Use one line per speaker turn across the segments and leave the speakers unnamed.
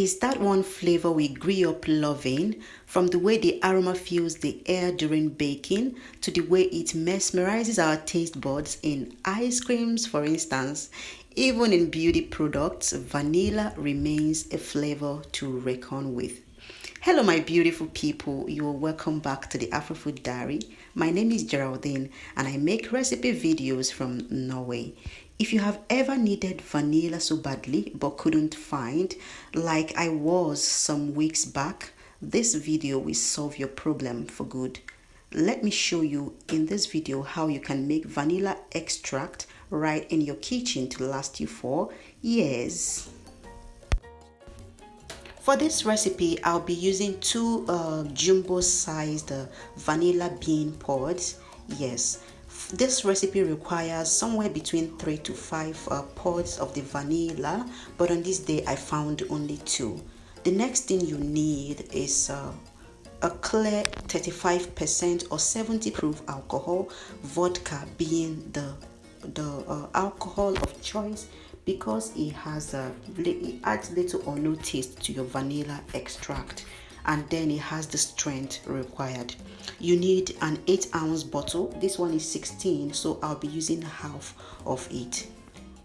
Is that one flavor we grew up loving, from the way the aroma fills the air during baking to the way it mesmerizes our taste buds in ice creams, for instance. Even in beauty products, vanilla remains a flavor to reckon with. Hello, my beautiful people. You are welcome back to the Afrofood Diary. My name is Geraldine, and I make recipe videos from Norway. If you have ever needed vanilla so badly but couldn't find, like I was some weeks back, this video will solve your problem for good. Let me show you in this video how you can make vanilla extract right in your kitchen to last you for years. For this recipe, I'll be using two jumbo-sized vanilla bean pods. Yes, this recipe requires somewhere between 3 to 5 pods of the vanilla, but on this day I found only two. The next thing you need is a clear 35% or 70 proof alcohol, vodka being the alcohol of choice, because it adds little or no taste to your vanilla extract, and then it has the strength required. You need an 8-ounce bottle. This one is 16, so I'll be using half of it.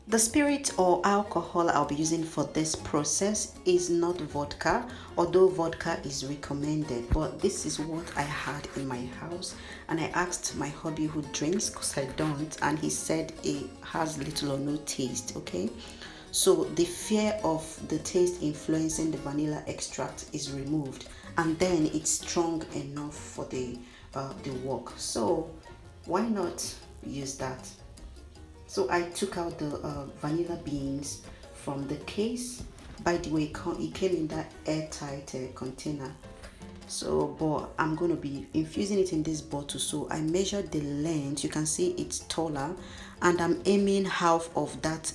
The spirit or alcohol I'll be using for this process is not vodka, although vodka is recommended, but this is what I had in my house, and I asked my hubby who drinks, because I don't, and he said it has little or no taste. Okay, so the fear of the taste influencing the vanilla extract is removed, and then it's strong enough for the work, so why not use that? So I took out the vanilla beans from the case. By the way, it came in that airtight container. So, but I'm going to be infusing it in this bottle. So I measured the length. You can see it's taller, and I'm aiming half of that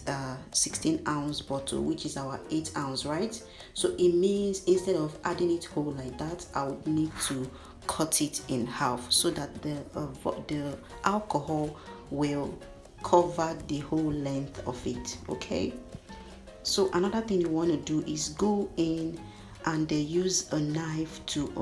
16-ounce bottle, which is our 8-ounce, right? So it means instead of adding it whole like that, I would need to cut it in half so that the alcohol will cover the whole length of it. Okay, so another thing you want to do is go in and use a knife to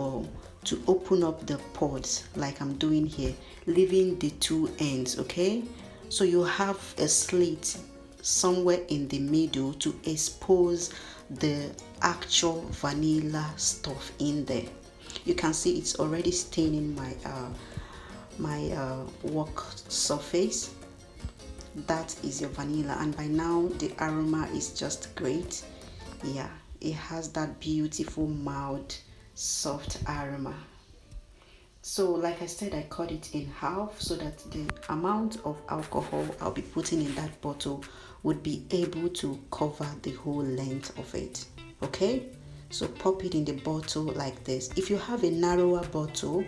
open up the pods like I'm doing here, leaving the two ends. Okay, so you have a slit somewhere in the middle to expose the actual vanilla stuff in there. You can see it's already staining my work surface. That is your vanilla, and by now the aroma is just great. Yeah, it has that beautiful mild soft aroma. So like I said, I cut it in half so that the amount of alcohol I'll be putting in that bottle would be able to cover the whole length of it. Okay, so pop it in the bottle like this. If you have a narrower bottle,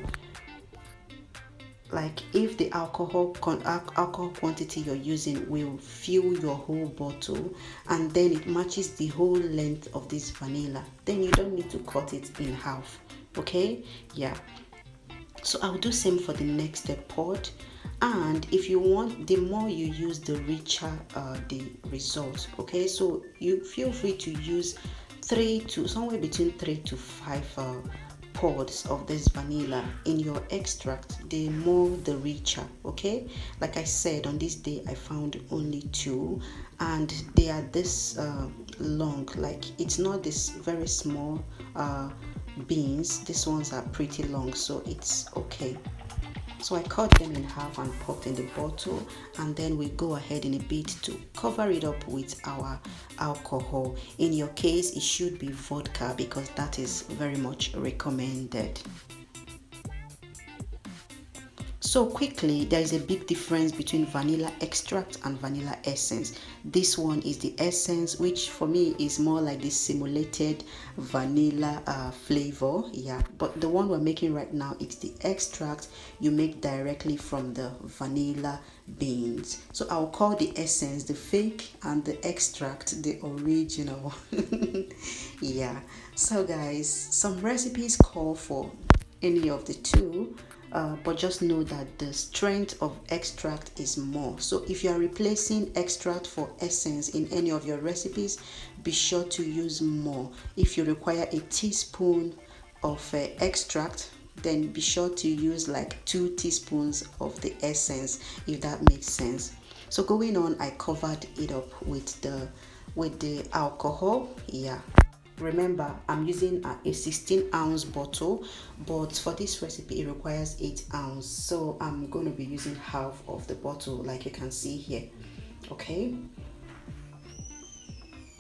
like if the alcohol quantity you're using will fill your whole bottle and then it matches the whole length of this vanilla, then you don't need to cut it in half. Okay, yeah, so I'll do same for the next pod. And if you want, the more you use, the richer the result. Okay, so you feel free to use somewhere between 3 to 5 pods of this vanilla in your extract. The more the richer. Okay, like I said, on this day I found only two, and they are this long. Like it's not this very small beans. These ones are pretty long, so it's okay. So I cut them in half and popped in the bottle, and then we go ahead in a bit to cover it up with our alcohol. In your case, it should be vodka because that is very much recommended. So quickly, there is a big difference between vanilla extract and vanilla essence. This one is the essence, which for me is more like the simulated vanilla flavor. Yeah, but the one we're making right now, it's the extract you make directly from the vanilla beans. So I'll call the essence the fake and the extract the original. Yeah, so guys, some recipes call for any of the two. but just know that the strength of extract is more. So if you are replacing extract for essence in any of your recipes, be sure to use more. If you require a teaspoon of extract, then be sure to use like 2 teaspoons of the essence, if that makes sense. So going on, I covered it up with the alcohol. Yeah, remember I'm using a 16-ounce bottle, but for this recipe it requires 8 ounce, so I'm going to be using half of the bottle like you can see here. Okay,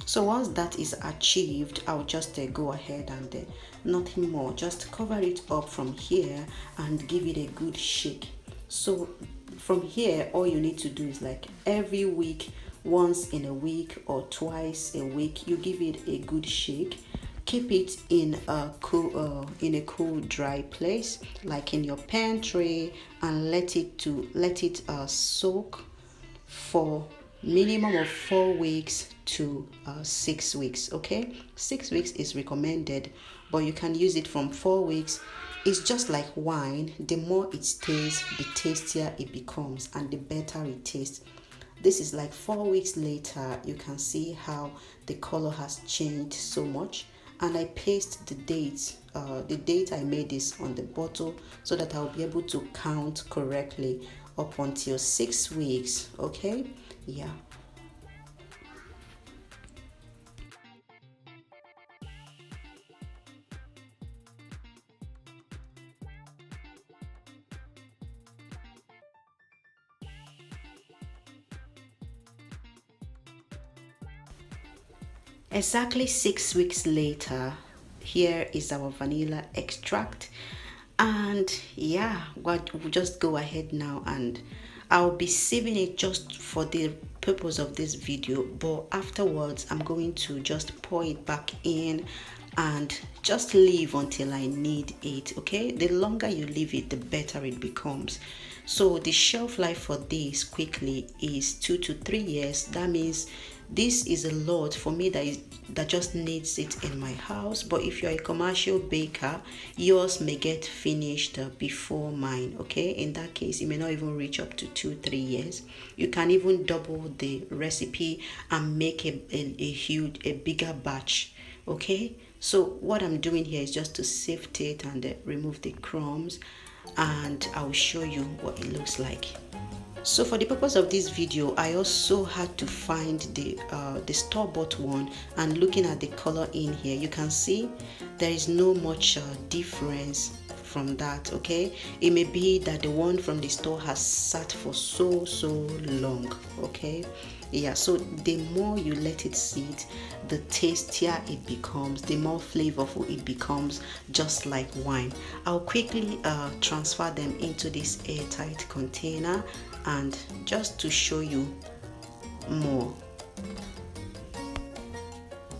so once that is achieved, I'll just go ahead and nothing more, just cover it up from here and give it a good shake. So from here, all you need to do is like every week, once in a week or twice a week, you give it a good shake. Keep it in a cool dry place like in your pantry, and let it soak for minimum of 4 weeks to 6 weeks. Okay, 6 weeks is recommended, but you can use it from 4 weeks. It's just like wine. The more it stays, the tastier it becomes and the better it tastes. This is like 4 weeks later. You can see how the color has changed so much, and I paste the date I made this on the bottle so that I'll be able to count correctly up until 6 weeks. Okay, yeah. Exactly 6 weeks later, here is our vanilla extract. And yeah, what we'll just go ahead now, and I'll be saving it just for the purpose of this video, but afterwards I'm going to just pour it back in and just leave until I need it. Okay, the longer you leave it, the better it becomes. So the shelf life for this quickly is 2 to 3 years. That means this is a lot for me that just needs it in my house. But if you're a commercial baker, yours may get finished before mine. Okay, in that case it may not even reach up to 2-3 years. You can even double the recipe and make a bigger batch. Okay, so what I'm doing here is just to sift it and remove the crumbs, and I'll show you what it looks like. So for the purpose of this video, I also had to find the store-bought one, and looking at the color in here, you can see there is no much difference from that. Okay, it may be that the one from the store has sat for so long. Okay, yeah, so the more you let it sit, the tastier it becomes, the more flavorful it becomes, just like wine. I'll quickly transfer them into this airtight container, and just to show you more.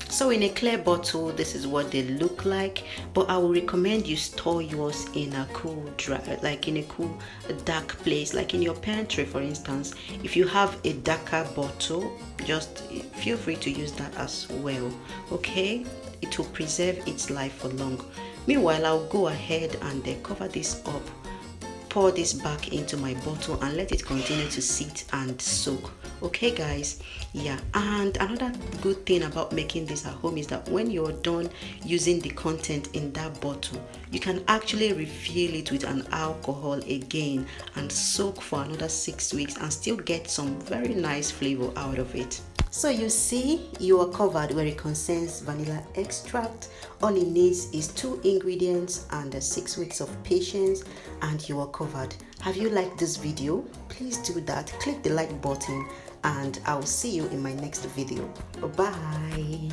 So in a clear bottle, this is what they look like, but I will recommend you store yours in a cool, dry, like in a cool dark place, like in your pantry for instance. If you have a darker bottle, just feel free to use that as well. Okay, it will preserve its life for long. Meanwhile, I'll go ahead and cover this up, pour this back into my bottle, and let it continue to sit and soak. Okay guys, yeah. And another good thing about making this at home is that when you're done using the content in that bottle, you can actually refill it with an alcohol again and soak for another 6 weeks and still get some very nice flavor out of it. So you see, you are covered where it concerns vanilla extract. All it needs is 2 ingredients and 6 weeks of patience, and you are covered. Have you liked this video? Please do that. Click the like button, and I'll see you in my next video. Bye.